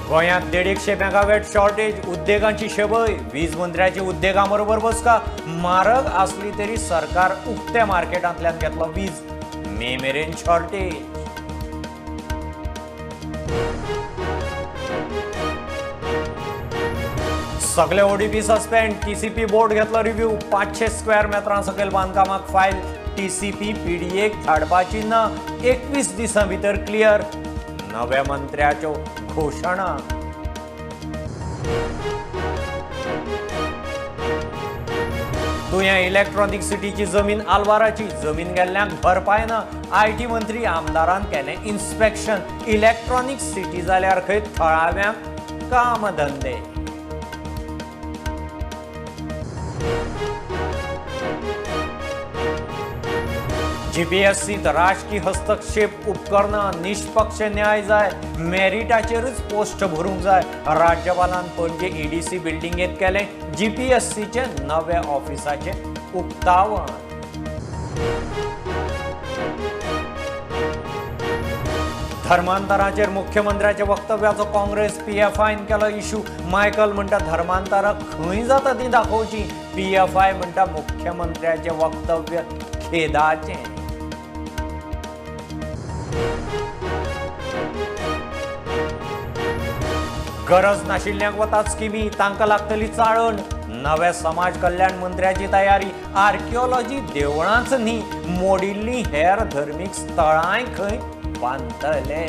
गोंयांत 150 megawatt shortage, उद्देगांची शेबय, वीज मंत्र्याची उद्देगांबरोबर बसका. म्हारग असली तरी सरकार उक्त्या मार्केटांतल्यान घेतलो वीज, मे मेरेन शॉर्टेज. सगळे ओडीपी सस्पेंड, टीसीपी बोर्ड घेतलो रिव्ह्यू. 500 स्क्वेअर मेत्रां सकयल बांदकामाक फायल, टीसीपी पीडीएक धाडपाची ना. 21 दिसां भितर क्लियर. नव्या मंत्र्याच्यो घोषणा. तुया इलेक्ट्रॉनिक सिटीची जमीन आल्वाराची, जमीन गेल्ल्यांक भरपाय ना. आयटी मंत्री आमदारान केलें इन्स्पेक्शन. इलेक्ट्रॉनिक सिटी जाल्यार खंय थळाव्यांक काम धंदे. जीपीएससीत राजकीय हस्तक्षेप उपकरणां, निष्पक्ष न्याय जाय, मेरिटाचेरच पोस्ट भरूंक जाय. राज्यपालान पणजे ईडीसी बिल्डिंगेंत केलें जीपीएससीचे नव्या ऑफिसाचे उक्तावण. धर्मांतराचेर मुख्यमंत्र्याच्या वक्तव्याचो काँग्रेस पीएफआयन केलो इश्यू. मायकल म्हणटा धर्मांतरां खंय जाता ती दाखोवची. पीएफआय म्हणटा मुख्यमंत्र्याचे वक्तव्य खेदाचें. गरज नाशिल्ल्यांक वतात स्किमी, तांकां लागतली चाळण. नव्या समाज कल्याण मंत्र्याची तयारी. आर्किओलॉजी देवळांच न्ही, मोडिल्लीं हेर धर्मीक स्थळांय खंय बांदतले.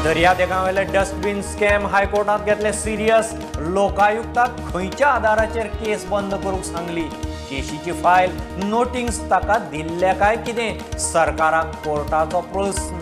दर्यादेगांवेले डस्टबीन स्कॅम हायकोर्टात घेतले सिरियस. लोकायुक्ताक खंयच्या आधाराचेर केस बंद करूंक सांगली. केशीची फायल, नोटिंग्स ताका दिल्ले काय कितें? सरकाराक कोर्टाचो प्रस्न.